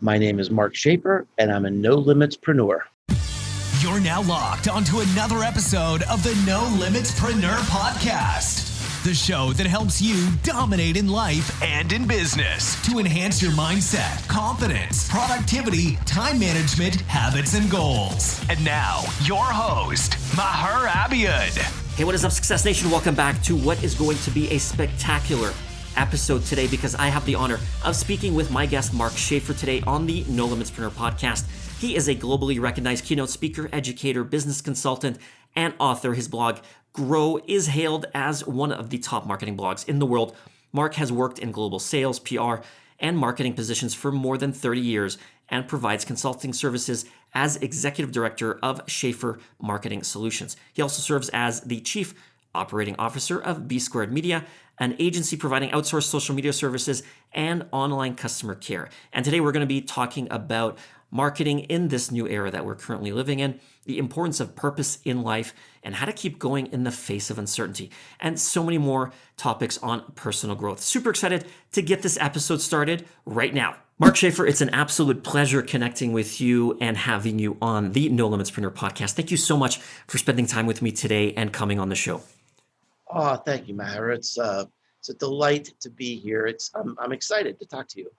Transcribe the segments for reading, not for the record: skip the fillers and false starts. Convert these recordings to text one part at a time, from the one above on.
My name is Mark Schaefer, and I'm a Nolimitspreneur. You're now locked onto another episode of the Nolimitspreneur podcast, the show that helps you dominate in life and in business to enhance your mindset, confidence, productivity, time management, habits, and goals. And now, your host, Maher Abiad. Hey, what is up, Success Nation? Welcome back to what is going to be a spectacular episode today, because I have the honor of speaking with my guest, Mark Schaefer, today on the Nolimitspreneur podcast. He is a globally recognized keynote speaker, educator, business consultant, and author. His blog, Grow, is hailed as one of the top marketing blogs in the world. Mark has worked in global sales, PR, and marketing positions for more than 30 years and provides consulting services as executive director of Schaefer Marketing Solutions. He also serves as the chief operating officer of B Squared Media, an agency providing outsourced social media services and online customer care. And today we're going to be talking about marketing in this new era that we're currently living in, the importance of purpose in life, and how to keep going in the face of uncertainty, and so many more topics on personal growth. Super excited to get this episode started right now. Mark Schaefer, it's an absolute pleasure connecting with you and having you on the Nolimitspreneur podcast. Thank you so much for spending time with me today and coming on the show. Oh, thank you, Maher. It's a delight to be here. I'm excited to talk to you.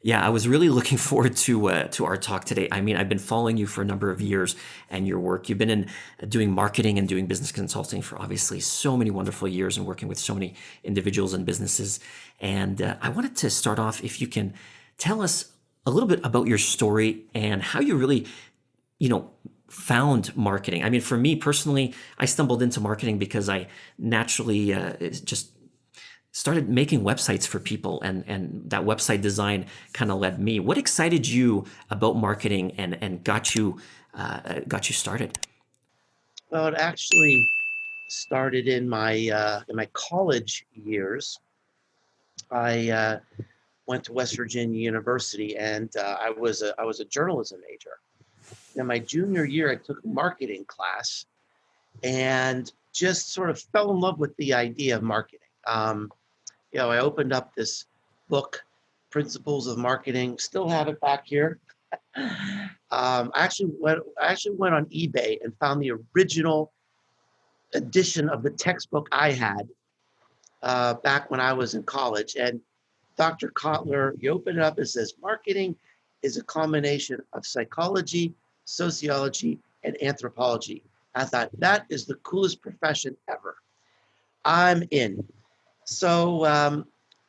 Yeah, I was really looking forward to our talk today. I mean, I've been following you for a number of years and your work. You've been in doing marketing and doing business consulting for obviously so many wonderful years and working with so many individuals and businesses. And I wanted to start off, if you can tell us a little bit about your story and how you really, found marketing. I mean, for me personally, I stumbled into marketing because I naturally just started making websites for people, and that website design kind of led me. What excited you about marketing and got you started? Well, it actually started in my college years. I went to West Virginia University, and I was a journalism major. In my junior year, I took a marketing class and just sort of fell in love with the idea of marketing. I opened up this book, Principles of Marketing. Still have it back here. I actually went on eBay and found the original edition of the textbook I had back when I was in college. And Dr. Kotler, you open it up, it says, marketing is a combination of psychology, sociology, and anthropology. I thought, that is the coolest profession ever. I'm in. So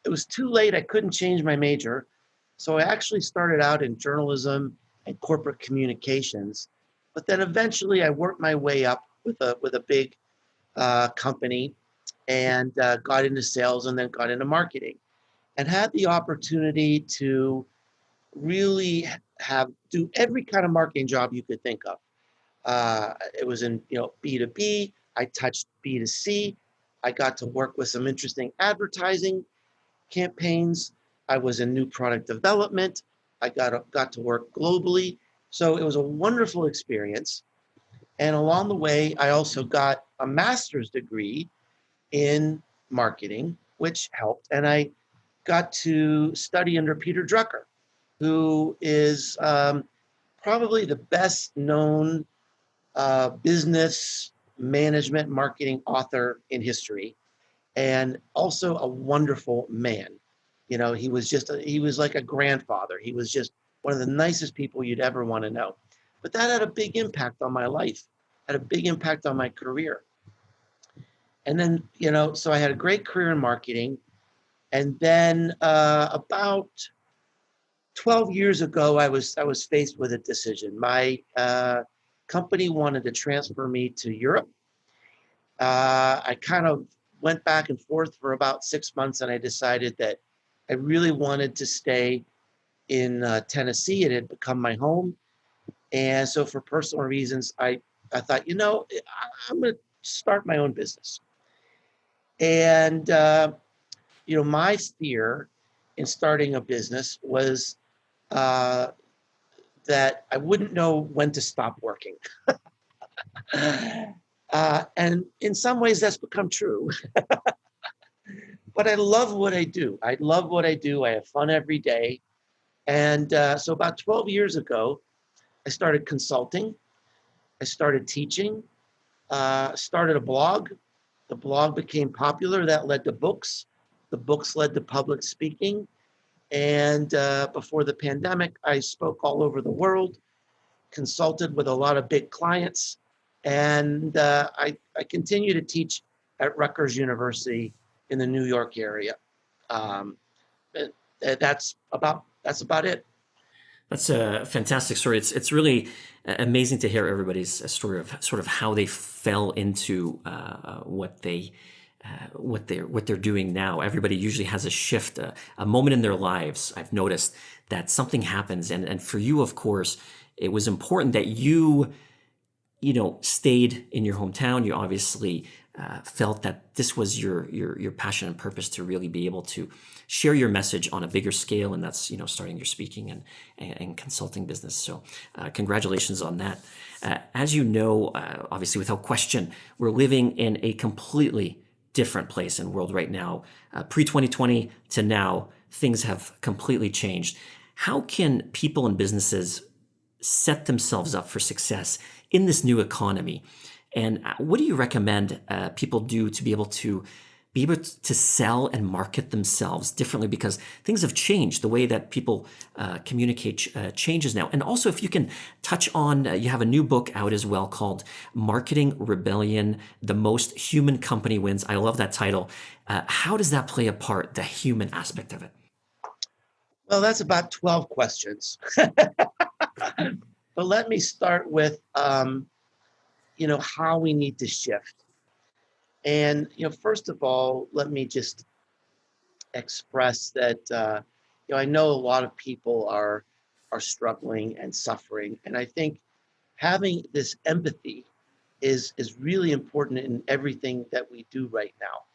it was too late. I couldn't change my major. So I actually started out in journalism and corporate communications. But then eventually I worked my way up with a big company and got into sales and then got into marketing and had the opportunity to really do every kind of marketing job you could think of. It was in B2B. I touched B2C. I got to work with some interesting advertising campaigns. I was in new product development. I got to work globally. So it was a wonderful experience. And along the way, I also got a master's degree in marketing, which helped. And I got to study under Peter Drucker, who is probably the best known business management marketing author in history, and also a wonderful man. He was like a grandfather. He was just one of the nicest people you'd ever want to know. But that had a big impact on my life, had a big impact on my career. And then, so I had a great career in marketing. And then about 12 years ago, I was faced with a decision. My company wanted to transfer me to Europe. I kind of went back and forth for about 6 months, and I decided that I really wanted to stay in Tennessee. It had become my home. And so for personal reasons, I thought, I'm going to start my own business. And, my fear in starting a business was that I wouldn't know when to stop working. And in some ways that's become true. But I love what I do. I love what I do. I have fun every day. And so about 12 years ago, I started consulting. I started teaching, started a blog. The blog became popular. That led to books. The books led to public speaking. And before the pandemic, I spoke all over the world, consulted with a lot of big clients, and I continue to teach at Rutgers University in the New York area. Um, that's about it. That's a fantastic story. It's really amazing to hear everybody's story of sort of how they fell into what they're doing now. Everybody usually has a shift, a moment in their lives. I've noticed that something happens, and for you, of course, it was important that you stayed in your hometown. You obviously felt that this was your passion and purpose to really be able to share your message on a bigger scale, and that's starting your speaking and consulting business. So congratulations on that. As you know, obviously without question, we're living in a completely different place in the world right now. Pre-2020 to now, things have completely changed. How can people and businesses set themselves up for success in this new economy? And what do you recommend people do to be able to sell and market themselves differently? Because things have changed. The way that people communicate changes now. And also, if you can touch on, you have a new book out as well called Marketing Rebellion, The Most Human Company Wins. I love that title. How does that play a part, the human aspect of it? Well, that's about 12 questions. But let me start with, how we need to shift. And, first of all, let me just express that, I know a lot of people are struggling and suffering. And I think having this empathy is really important in everything that we do right now.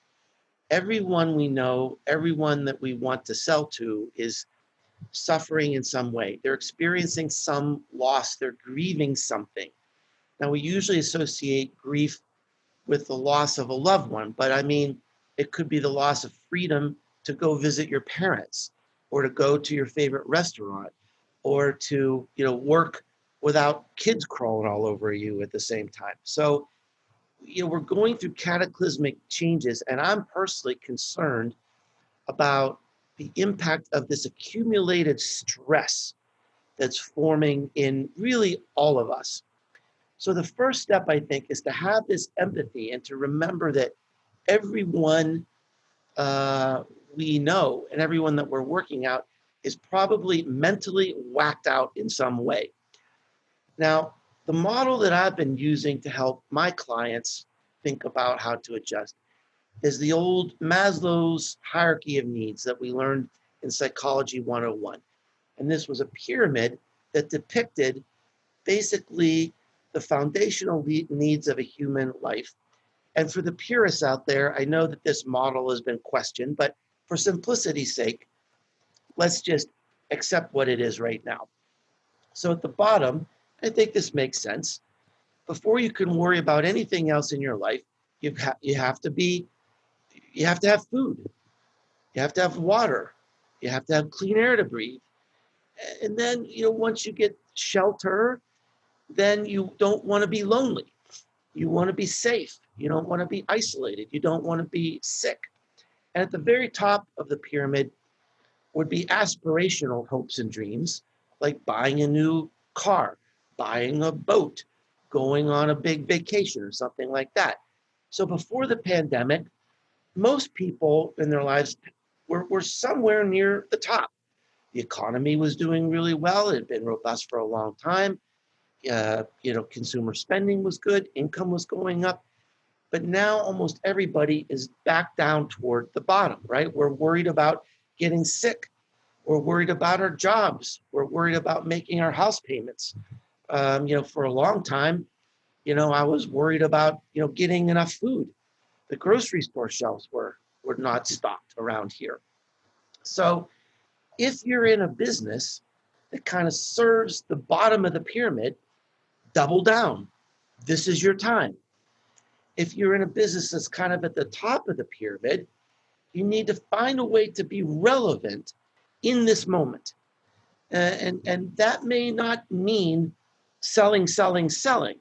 Everyone we know, everyone that we want to sell to is suffering in some way. They're experiencing some loss. They're grieving something. Now, we usually associate grief with the loss of a loved one, but I mean, it could be the loss of freedom to go visit your parents, or to go to your favorite restaurant, or to, work without kids crawling all over you at the same time. So, we're going through cataclysmic changes, and I'm personally concerned about the impact of this accumulated stress that's forming in really all of us. So the first step, I think, is to have this empathy and to remember that everyone we know and everyone that we're working out is probably mentally whacked out in some way. Now, the model that I've been using to help my clients think about how to adjust is the old Maslow's hierarchy of needs that we learned in Psychology 101. And this was a pyramid that depicted basically the foundational needs of a human life. And for the purists out there, I know that this model has been questioned, but for simplicity's sake, let's just accept what it is right now. So at the bottom, I think this makes sense. Before you can worry about anything else in your life, you have to have food. You have to have water. You have to have clean air to breathe. And then, once you get shelter, then you don't want to be lonely. You want to be safe. You don't want to be isolated. You don't want to be sick. And at the very top of the pyramid would be aspirational hopes and dreams, like buying a new car, buying a boat, going on a big vacation or something like that. So before the pandemic, most people in their lives were somewhere near the top. The economy was doing really well. It had been robust for a long time. Consumer spending was good. Income was going up. But now almost everybody is back down toward the bottom, right? We're worried about getting sick. We're worried about our jobs. We're worried about making our house payments. For a long time, I was worried about, getting enough food. The grocery store shelves were not stocked around here. So if you're in a business that kind of serves the bottom of the pyramid, double down. This is your time. If you're in a business that's kind of at the top of the pyramid, you need to find a way to be relevant in this moment. And that may not mean selling, selling, selling.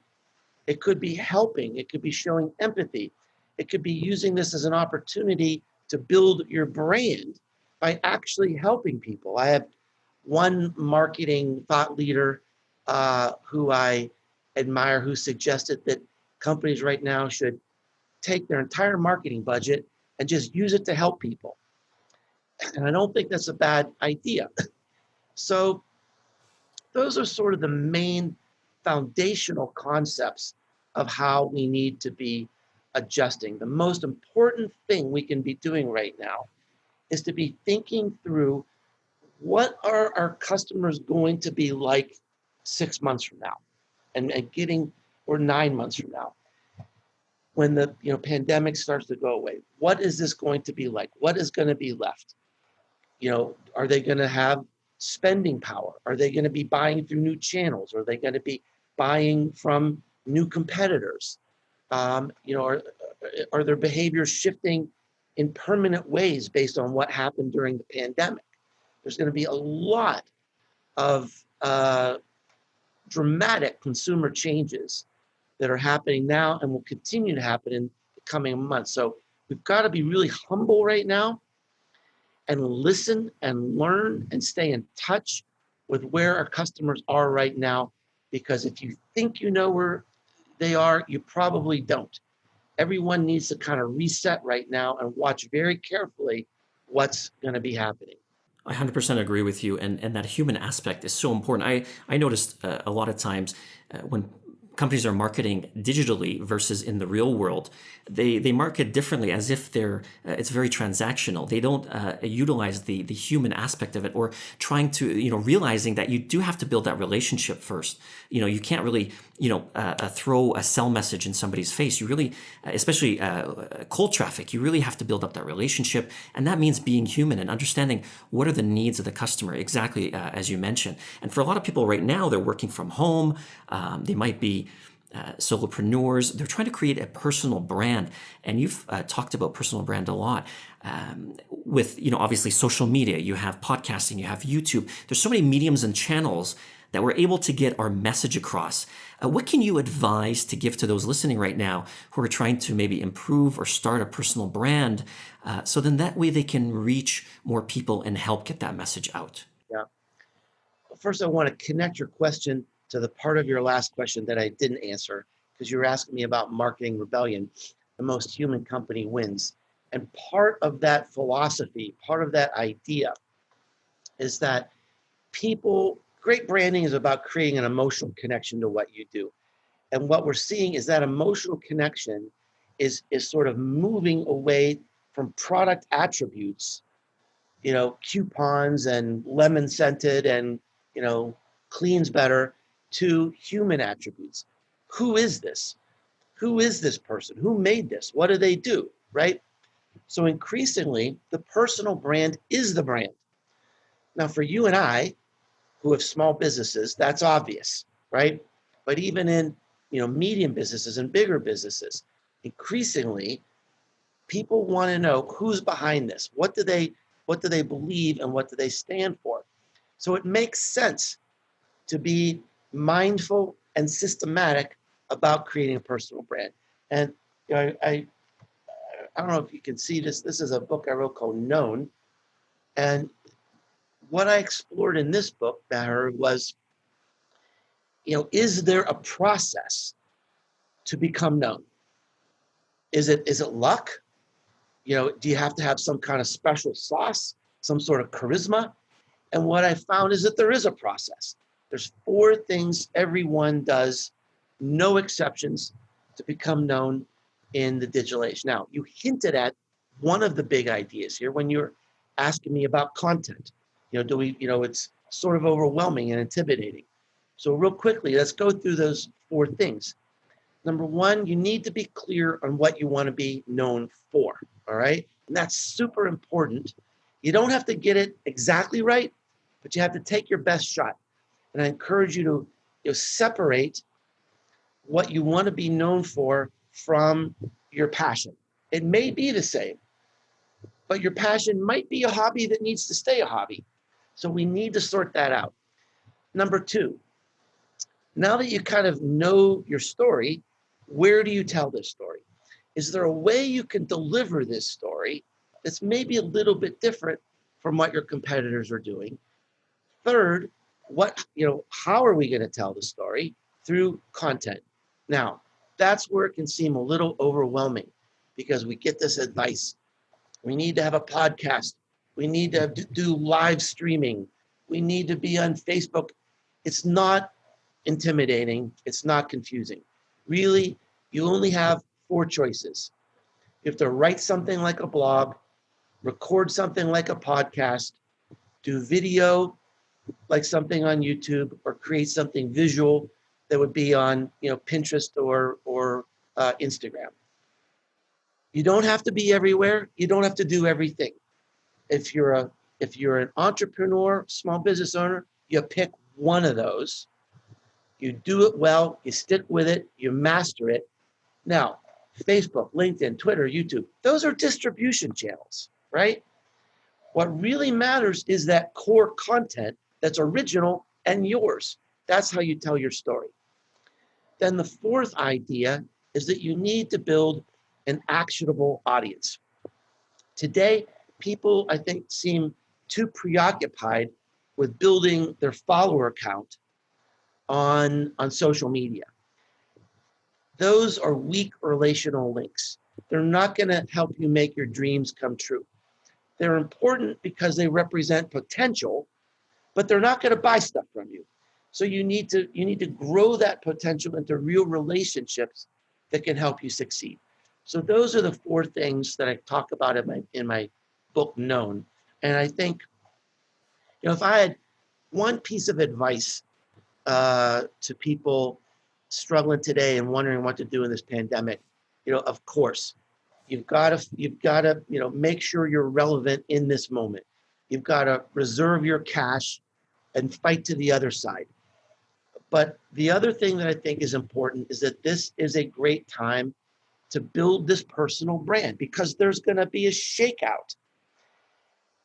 It could be helping. It could be showing empathy. It could be using this as an opportunity to build your brand by actually helping people. I have one marketing thought leader who I admire who suggested that companies right now should take their entire marketing budget and just use it to help people. And I don't think that's a bad idea. So those are sort of the main foundational concepts of how we need to be adjusting. The most important thing we can be doing right now is to be thinking through what are our customers going to be like 6 months from now and getting, or 9 months from now, when the pandemic starts to go away. What is this going to be like? What is going to be left? Are they going to have spending power? Are they going to be buying through new channels? Are they going to be buying from new competitors? Are their behaviors shifting in permanent ways based on what happened during the pandemic? There's going to be a lot of dramatic consumer changes that are happening now and will continue to happen in the coming months. So we've got to be really humble right now and listen and learn and stay in touch with where our customers are right now. Because if you think you know where they are, you probably don't. Everyone needs to kind of reset right now and watch very carefully what's going to be happening. I 100% agree with you, and that human aspect is so important. I noticed a lot of times when companies are marketing digitally versus in the real world, they market differently, as if it's very transactional. They don't utilize the human aspect of it, or trying to realizing that you do have to build that relationship first. You can't really throw a sell message in somebody's face. You really, especially cold traffic, you really have to build up that relationship, and that means being human and understanding what are the needs of the customer, exactly as you mentioned. And for a lot of people right now, they're working from home. They might be solopreneurs. They're trying to create a personal brand, and you've talked about personal brand a lot. With obviously social media, you have podcasting, you have YouTube. There's so many mediums and channels that we're able to get our message across. What can you advise to give to those listening right now who are trying to maybe improve or start a personal brand, so then that way they can reach more people and help get that message out? Yeah. First, I want to connect your question to the part of your last question that I didn't answer, because you were asking me about marketing rebellion. The most human company wins. And part of that philosophy, part of that idea is that great branding is about creating an emotional connection to what you do. And what we're seeing is that emotional connection is sort of moving away from product attributes, coupons and lemon scented and, cleans better, to human attributes. Who is this? Who is this person? Who made this? What do they do? Right? So increasingly, the personal brand is the brand. Now, for you and I, who have small businesses, that's obvious, right? But even in medium businesses and bigger businesses, increasingly, people want to know who's behind this. What do they believe, and what do they stand for? So it makes sense to be mindful and systematic about creating a personal brand. And I don't know if you can see this. This is a book I wrote called Known. And what I explored in this book, Maher, was, is there a process to become known? Is it luck? Do you have to have some kind of special sauce, some sort of charisma? And what I found is that there is a process. There's 4 things everyone does, no exceptions, to become known in the digital age. Now, you hinted at one of the big ideas here when you're asking me about content. It's sort of overwhelming and intimidating. So real quickly, let's go through those 4 things. Number 1, you need to be clear on what you want to be known for, all right? And that's super important. You don't have to get it exactly right, but you have to take your best shot. And I encourage you to separate what you want to be known for from your passion. It may be the same, but your passion might be a hobby that needs to stay a hobby. So we need to sort that out. Number two, now that you kind of know your story, where do you tell this story? Is there a way you can deliver this story that's maybe a little bit different from what your competitors are doing? Third, how are we going to tell the story? Through content. Now, that's where it can seem a little overwhelming because we get this advice. We need to have a podcast. We need to do live streaming. We need to be on Facebook. It's not intimidating. It's not confusing. Really, you only have 4 choices. You have to write something like a blog, record something like a podcast, do video like something on YouTube, or create something visual that would be on Pinterest or Instagram. You don't have to be everywhere. You don't have to do everything. If you're an entrepreneur, small business owner, you pick one of those. You do it well, you stick with it, you master it. Now, Facebook, LinkedIn, Twitter, YouTube, those are distribution channels, right? What really matters is that core content that's original and yours. That's how you tell your story. Then the fourth idea is that you need to build an actionable audience. Today, people, I think, seem too preoccupied with building their follower count on social media. Those are weak relational links. They're not going to help you make your dreams come true. They're important because they represent potential, but they're not going to buy stuff from you. So you need to grow that potential into real relationships that can help you succeed. So those are the 4 things that I talk about in my book, Known. And I think, if I had one piece of advice to people struggling today and wondering what to do in this pandemic, of course, you've got to make sure you're relevant in this moment. You've got to reserve your cash and fight to the other side. But the other thing that I think is important is that this is a great time to build this personal brand, because there's going to be a shakeout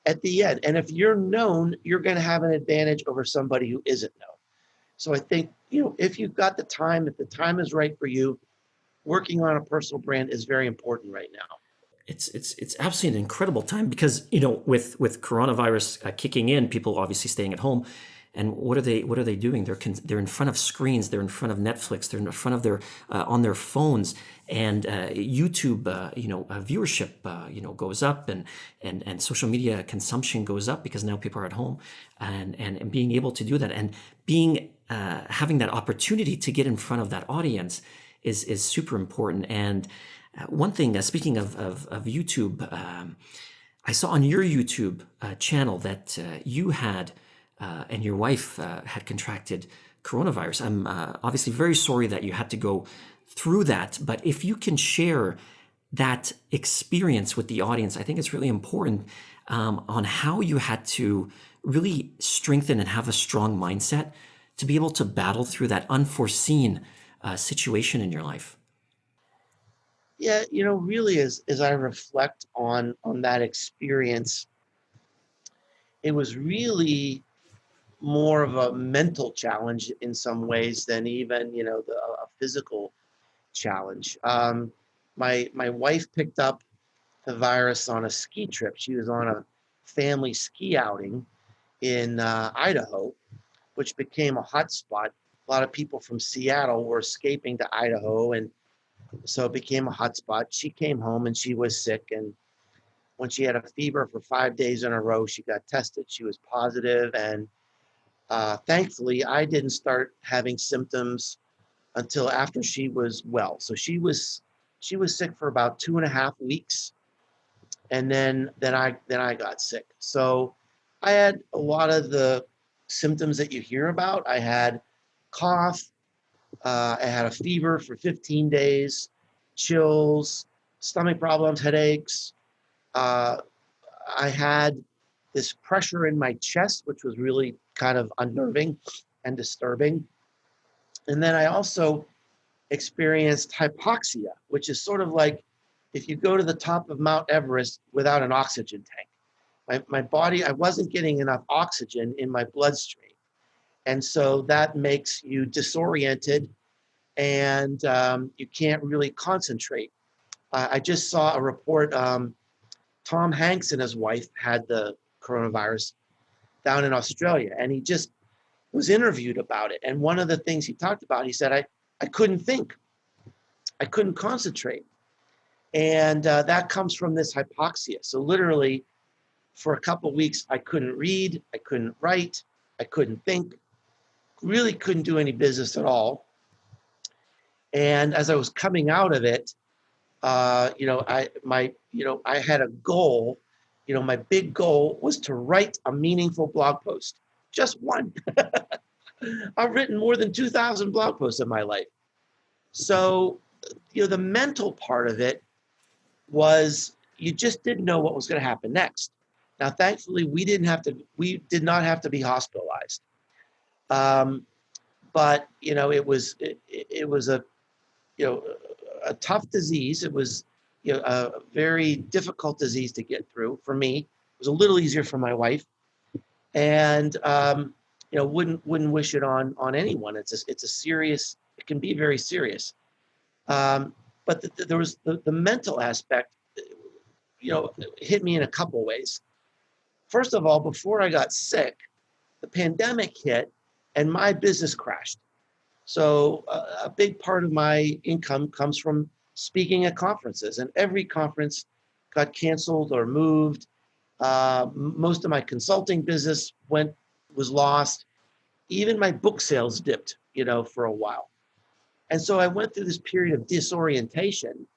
at the end. And if you're known, you're going to have an advantage over somebody who isn't known. So I think, if you've got the time, if the time is right for you, working on a personal brand is very important right now. It's absolutely an incredible time because, with coronavirus kicking in, people obviously staying at home. And what are they doing? They're in front of screens. They're in front of Netflix. They're in front of their on their phones. And YouTube, viewership, goes up, and social media consumption goes up because now people are at home, and being able to do that and having that opportunity to get in front of that audience is super important. And one thing, speaking of YouTube, I saw on your YouTube channel that you had. And your wife had contracted coronavirus. I'm obviously very sorry that you had to go through that, but if you can share that experience with the audience, I think it's really important on how you had to really strengthen and have a strong mindset to be able to battle through that unforeseen situation in your life. Yeah, really, as I reflect on that experience, it was really more of a mental challenge in some ways than even a physical challenge. My wife picked up the virus on a ski trip. She was on a family ski outing in Idaho, which became a hot spot. A lot of people from Seattle were escaping to Idaho, and so it became a hot spot. She came home and she was sick, and when she had a fever for 5 days in a row, she got tested. She was positive, and thankfully, I didn't start having symptoms until after she was well. So she was sick for about 2.5 weeks, and then I got sick. So I had a lot of the symptoms that you hear about. I had cough, I had a fever for 15 days, chills, stomach problems, headaches. I had this pressure in my chest, which was really kind of unnerving and disturbing. And then I also experienced hypoxia, which is sort of like if you go to the top of Mount Everest without an oxygen tank. My body, I wasn't getting enough oxygen in my bloodstream. And so that makes you disoriented, and you can't really concentrate. I just saw a report. Tom Hanks and his wife had the coronavirus down in Australia, and he just was interviewed about it. And one of the things he talked about, he said, I couldn't think. I couldn't concentrate. And that comes from this hypoxia. So literally, for a couple of weeks, I couldn't read, I couldn't write, I couldn't think, really couldn't do any business at all. And as I was coming out of it, I had a goal. My big goal was to write a meaningful blog post, just one. I've written more than 2,000 blog posts in my life. So, the mental part of it was you just didn't know what was going to happen next. Now, thankfully, we did not have to be hospitalized. But it was a tough disease. It was a very difficult disease to get through. For me, it was a little easier for my wife, and wouldn't wish it on anyone. It's a serious. It can be very serious. But there was the mental aspect. Hit me in a couple ways. First of all, before I got sick, the pandemic hit, and my business crashed. So a big part of my income comes from speaking at conferences, and every conference got canceled or moved. Most of my consulting business was lost. Even my book sales dipped, for a while. And so I went through this period of disorientation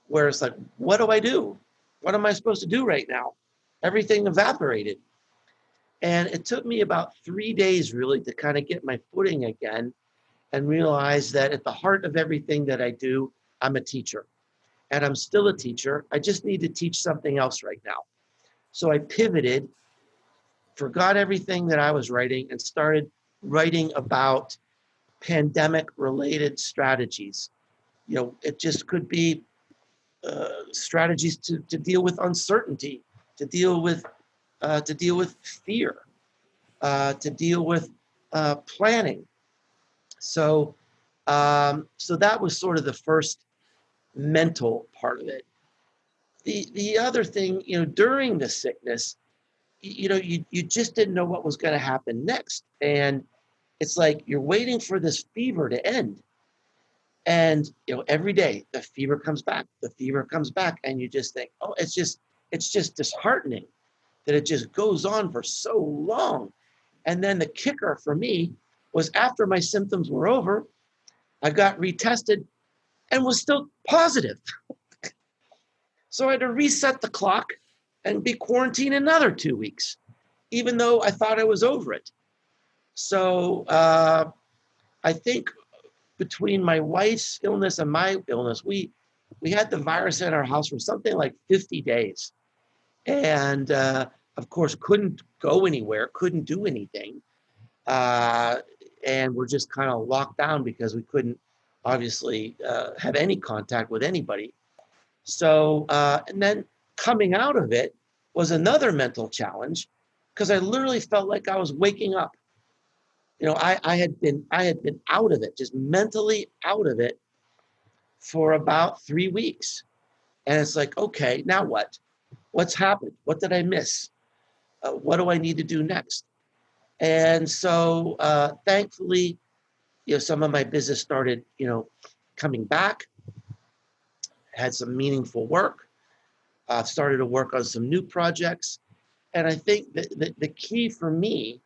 where it's like, what do I do? What am I supposed to do right now? Everything evaporated. And it took me about 3 days really to kind of get my footing again and realize that at the heart of everything that I do, I'm a teacher. And I'm still a teacher. I just need to teach something else right now. So I pivoted, forgot everything that I was writing, and started writing about pandemic-related strategies. It just could be strategies to deal with uncertainty, to deal with fear, to deal with planning. So that was sort of the first mental part of it. The other thing, during the sickness, you just didn't know what was going to happen next, and it's like you're waiting for this fever to end. And every day the fever comes back, and you just think, oh, it's just disheartening that it just goes on for so long. And then the kicker for me was after my symptoms were over, I got retested and was still positive. So I had to reset the clock and be quarantined another 2 weeks, even though I thought I was over it. So I think between my wife's illness and my illness, we had the virus in our house for something like 50 days. And of course, couldn't go anywhere, couldn't do anything. And we're just kind of locked down because we couldn't obviously have any contact with anybody. So, and then coming out of it was another mental challenge because I literally felt like I was waking up. I had been out of it, just mentally out of it for about 3 weeks. And it's like, okay, now what? What's happened? What did I miss? What do I need to do next? And so thankfully, some of my business started, coming back, had some meaningful work, started to work on some new projects. And I think that the key for me,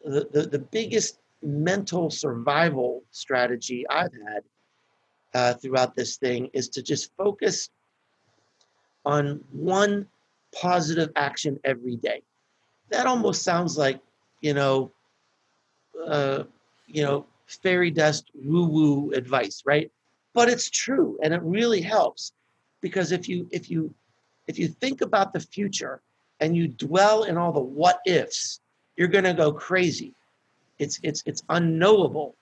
the biggest mental survival strategy I've had throughout this thing is to just focus on one positive action every day. That almost sounds like, fairy dust woo-woo advice, right? But it's true, and it really helps because if you think about the future and you dwell in all the what ifs, you're going to go crazy. It's unknowable.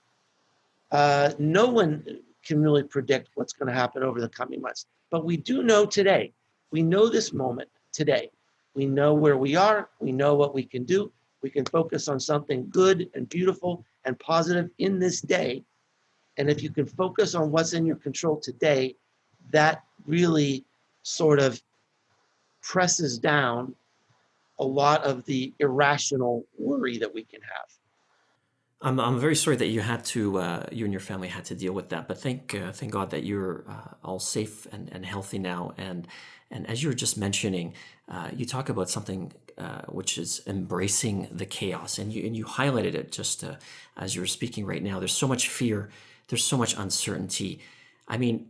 No one can really predict what's going to happen over the coming months, but we do know today. We know this moment today. We know where we are. We know what we can do. We can focus on something good and beautiful and positive in this day. And if you can focus on what's in your control today, that really sort of presses down a lot of the irrational worry that we can have. I'm very sorry that you had to you and your family had to deal with that, but thank God that you're all safe and healthy now. And as you were just mentioning, you talk about something which is embracing the chaos, and you highlighted it just as you were speaking right now. There's so much fear, there's so much uncertainty. I mean,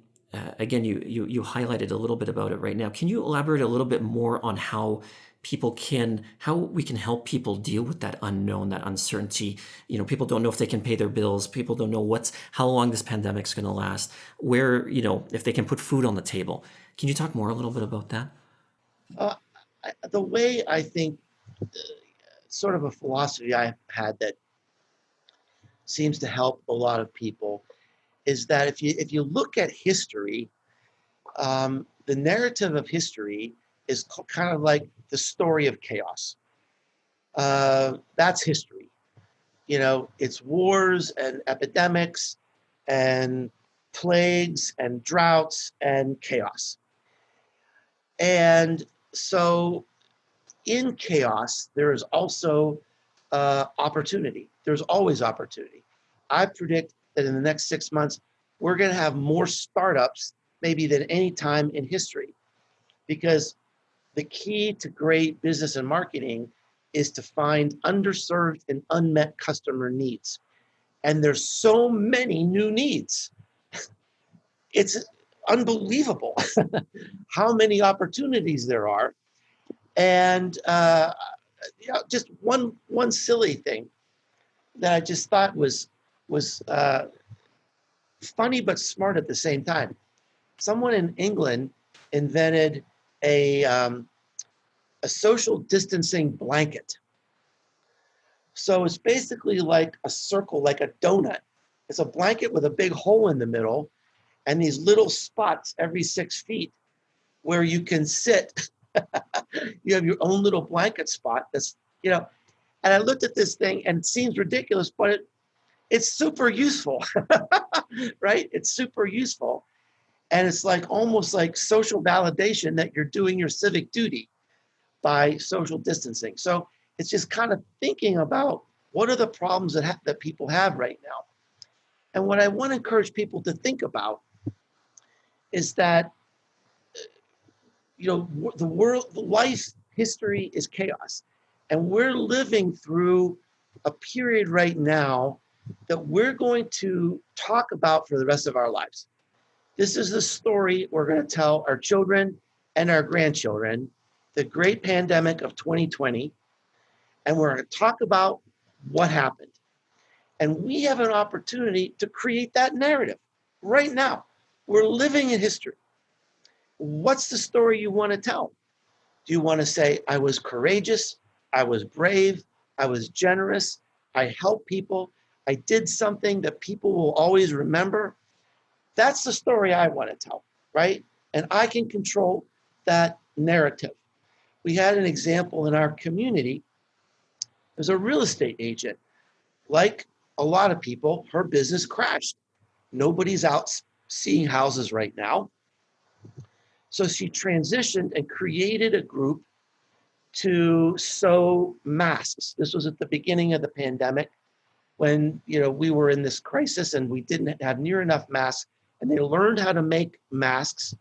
again, you highlighted a little bit about it right now. Can you elaborate a little bit more on how we can help people deal with that unknown, that uncertainty? You know, people don't know if they can pay their bills. People don't know how long this pandemic's going to last, where, if they can put food on the table. Can you talk more a little bit about that? The way I think, sort of a philosophy I've had that seems to help a lot of people is that if you look at history, the narrative of history is kind of like the story of chaos. That's history. It's wars and epidemics and plagues and droughts and chaos. And so in chaos, there is also opportunity. There's always opportunity. I predict that in the next 6 months, we're going to have more startups maybe than any time in history, because the key to great business and marketing is to find underserved and unmet customer needs. And there's so many new needs. It's unbelievable how many opportunities there are. And just one silly thing that I just thought was funny but smart at the same time. Someone in England invented a social distancing blanket. So it's basically like a circle, like a donut. It's a blanket with a big hole in the middle and these little spots every 6 feet where you can sit. You have your own little blanket spot and I looked at this thing and it seems ridiculous, but it's super useful, right? It's super useful. And it's like almost like social validation that you're doing your civic duty by social distancing. So it's just kind of thinking about what are the problems that people have right now. And what I want to encourage people to think about is that, the world, life, history is chaos. And we're living through a period right now that we're going to talk about for the rest of our lives. This is the story we're going to tell our children and our grandchildren, the great pandemic of 2020. And we're going to talk about what happened. And we have an opportunity to create that narrative right now. We're living in history. What's the story you want to tell? Do you want to say, I was courageous, I was brave, I was generous, I helped people, I did something that people will always remember? That's the story I want to tell, right? And I can control that narrative. We had an example in our community. There's a real estate agent. Like a lot of people, her business crashed. Nobody's out seeing houses right now. So she transitioned and created a group to sew masks. This was at the beginning of the pandemic when we were in this crisis and we didn't have near enough masks, and they learned how to make masks.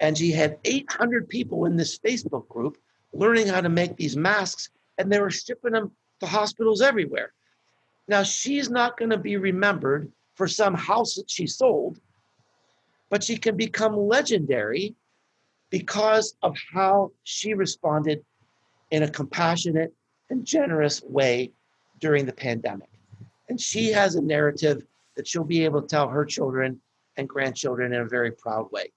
And she had 800 people in this Facebook group learning how to make these masks, and they were shipping them to hospitals everywhere. Now, she's not going to be remembered for some house that she sold, but she can become legendary because of how she responded in a compassionate and generous way during the pandemic. And she has a narrative that she'll be able to tell her children and grandchildren in a very proud way.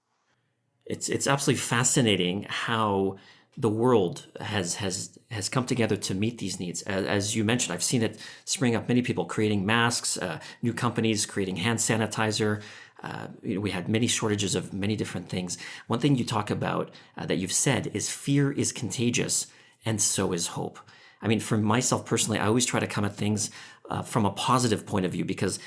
It's absolutely fascinating how the world has come together to meet these needs. As you mentioned, I've seen it spring up. Many people creating masks, new companies creating hand sanitizer. We had many shortages of many different things. One thing you talk about that you've said is fear is contagious, and so is hope. I mean, for myself personally, I always try to come at things from a positive point of view, because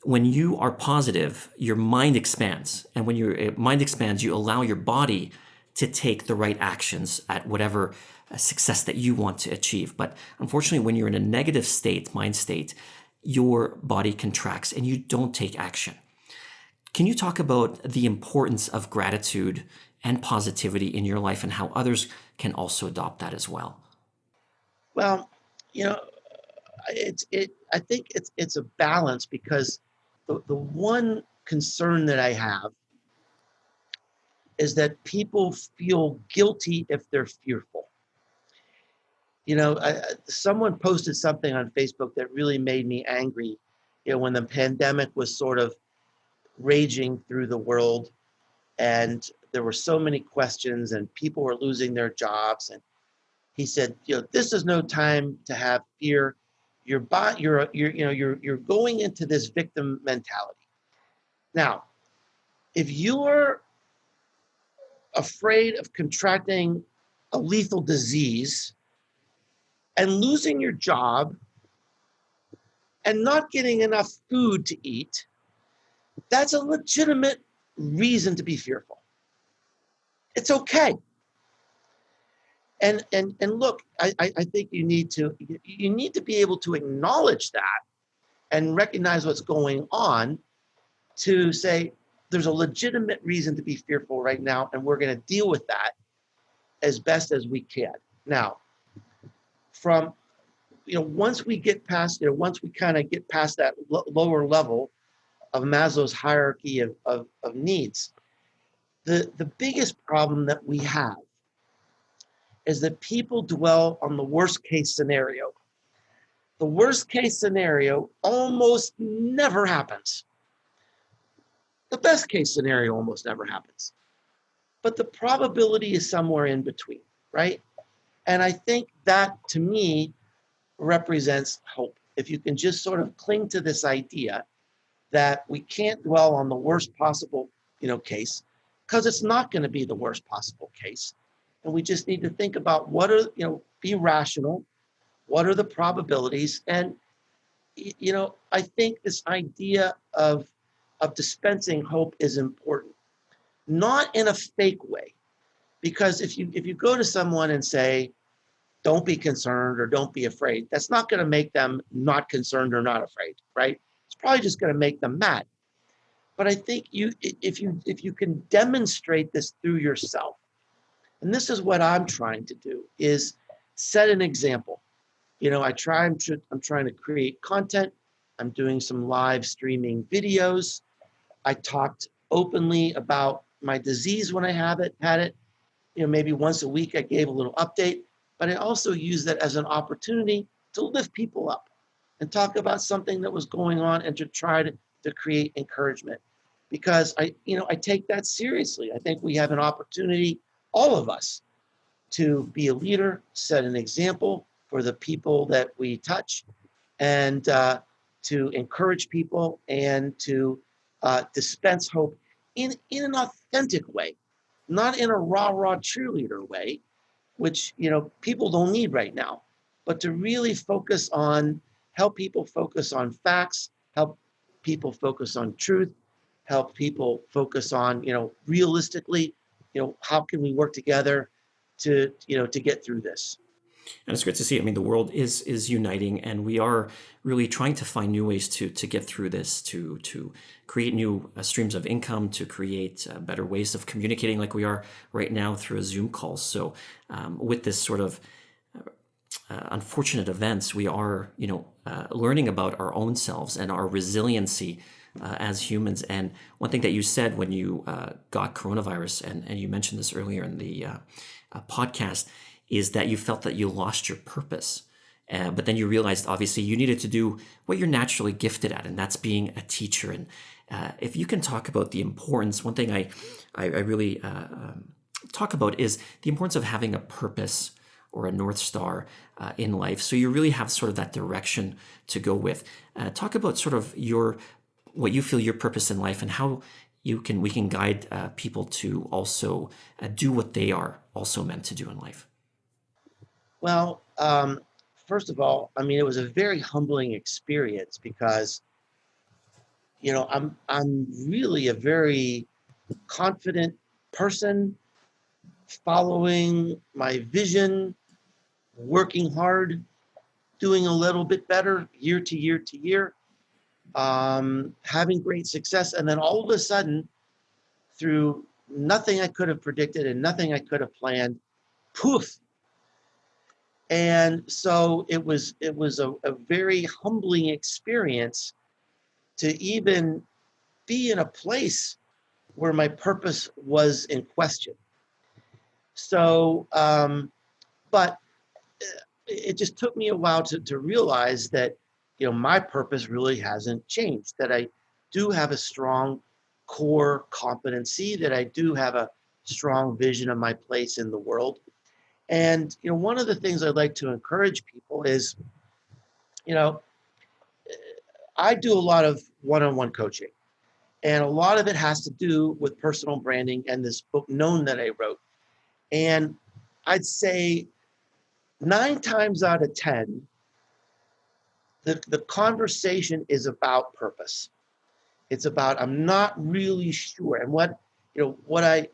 when you are positive, your mind expands. And when your mind expands, you allow your body to take the right actions at whatever success that you want to achieve. But unfortunately, when you're in a negative state, mind state, your body contracts and you don't take action. Can you talk about the importance of gratitude and positivity in your life and how others can also adopt that as well? Well, you know, I think it's a balance, because the one concern that I have is that people feel guilty if they're fearful. Someone posted something on Facebook that really made me angry. When the pandemic was sort of raging through the world, and there were so many questions, and people were losing their jobs, and he said, this is no time to have fear. You're going into this victim mentality. Now, if you're afraid of contracting a lethal disease and losing your job and not getting enough food to eat, that's a legitimate reason to be fearful. It's okay. And look, I think you need to be able to acknowledge that and recognize what's going on, to say there's a legitimate reason to be fearful right now, and we're going to deal with that as best as we can. Now, once we get past, once we kind of get past that lower level of Maslow's hierarchy of needs, the biggest problem that we have is that people dwell on the worst case scenario. The worst case scenario almost never happens. The best case scenario almost never happens. But the probability is somewhere in between, right? And I think that, to me, represents hope. If you can just sort of cling to this idea that we can't dwell on the worst possible, case, because it's not going to be the worst possible case. And we just need to think about be rational. What are the probabilities? And, I think this idea of dispensing hope is important, not in a fake way. Because if you go to someone and say, don't be concerned or don't be afraid, that's not going to make them not concerned or not afraid, right? It's probably just going to make them mad. But I think if you can demonstrate this through yourself, and this is what I'm trying to do, is set an example. I'm trying to create content. I'm doing some live streaming videos. I talked openly about my disease when I had it. Maybe once a week I gave a little update, but I also used that as an opportunity to lift people up and talk about something that was going on, and to try to create encouragement, because I take that seriously. I think we have an opportunity, all of us, to be a leader, set an example for the people that we touch, and to encourage people, and to dispense hope in an authentic way, not in a rah-rah cheerleader way, which people don't need right now, but to really help people focus on facts, help people focus on truth, help people focus on realistically, how can we work together to get through this. And it's great to see. I mean, the world is uniting, and we are really trying to find new ways to get through this, to create new streams of income, to create better ways of communicating, like we are right now through a Zoom call. So with this sort of unfortunate events, we are learning about our own selves and our resiliency as humans. And one thing that you said when you got coronavirus, and you mentioned this earlier in the podcast, is that you felt that you lost your purpose. But then you realized, obviously, you needed to do what you're naturally gifted at, and that's being a teacher. And if you can talk about the importance, one thing I really talk about is the importance of having a purpose or a North Star in life. So you really have sort of that direction to go with. Talk about sort of what you feel your purpose in life, and how we can guide people to also do what they are also meant to do in life. Well, First of all, I mean, it was a very humbling experience because, I'm really a very confident person, following my vision, working hard, doing a little bit better year to year to year, having great success. And then all of a sudden, through nothing I could have predicted and nothing I could have planned, poof. And so it was a very humbling experience to even be in a place where my purpose was in question. So, but it just took me a while to realize that, my purpose really hasn't changed, that I do have a strong core competency, that I do have a strong vision of my place in the world. And, one of the things I'd like to encourage people is, I do a lot of one-on-one coaching, and a lot of it has to do with personal branding and this book, Known, that I wrote. And I'd say 9 times out of 10, the conversation is about purpose. It's about, I'm not really sure. And what I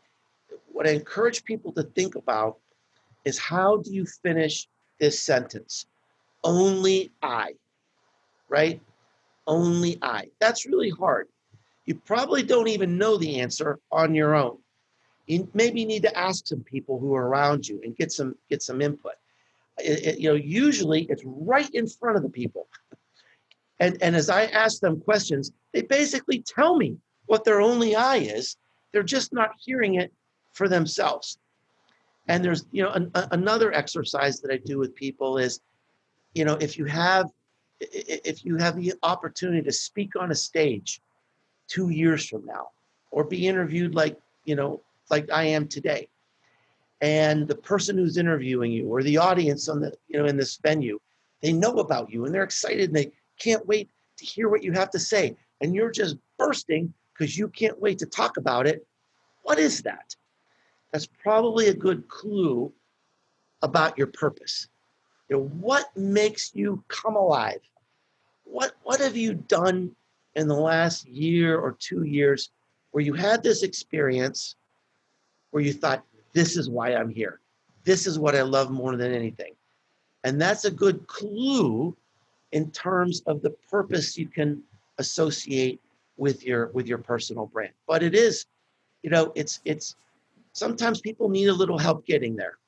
encourage people to think about is, how do you finish this sentence? Only I, right? Only I. That's really hard. You probably don't even know the answer on your own. You maybe need to ask some people who are around you and get some input. Usually it's right in front of the people. And as I ask them questions, they basically tell me what their only I is. They're just not hearing it for themselves. And there's, another exercise that I do with people is, if you have the opportunity to speak on a stage 2 years from now, or be interviewed like I am today, and the person who's interviewing you or the audience on the, in this venue, they know about you and they're excited and they can't wait to hear what you have to say, and you're just bursting because you can't wait to talk about it. What is that? That's probably a good clue about your purpose. What makes you come alive? What have you done in the last year or 2 years where you had this experience where you thought, this is why I'm here. This is what I love more than anything. And that's a good clue in terms of the purpose you can associate with your personal brand. But it is, it's sometimes people need a little help getting there.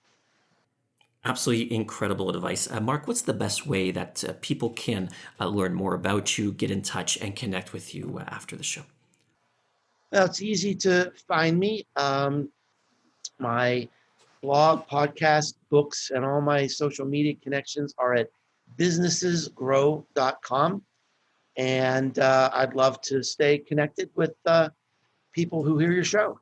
Absolutely incredible advice. Mark, what's the best way that people can learn more about you, get in touch, and connect with you after the show? Well, it's easy to find me. My blog, podcast, books, and all my social media connections are at businessesgrow.com. And I'd love to stay connected with people who hear your show.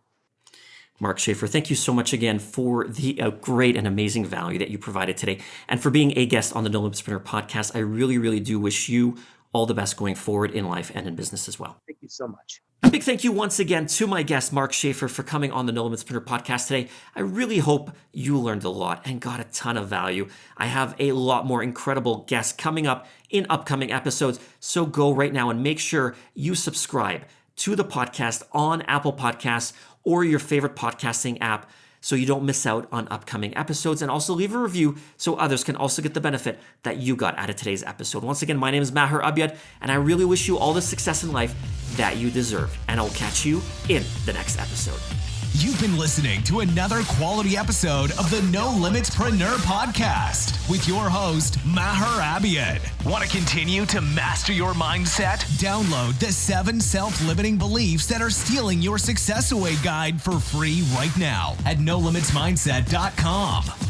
Mark Schaefer, thank you so much again for the great and amazing value that you provided today, and for being a guest on the Nolimitspreneur podcast. I really, really do wish you all the best going forward in life and in business as well. Thank you so much. A big thank you once again to my guest, Mark Schaefer, for coming on the Nolimitspreneur podcast today. I really hope you learned a lot and got a ton of value. I have a lot more incredible guests coming up in upcoming episodes, so go right now and make sure you subscribe to the podcast on Apple Podcasts or your favorite podcasting app so you don't miss out on upcoming episodes, and also leave a review so others can also get the benefit that you got out of today's episode. Once again, my name is Maher Abiad, and I really wish you all the success in life that you deserve, and I'll catch you in the next episode. You've been listening to another quality episode of the Nolimitspreneur podcast with your host, Maher Abiad. Want to continue to master your mindset? Download the 7 self-limiting beliefs that are stealing your success away guide for free right now at nolimitsmindset.com.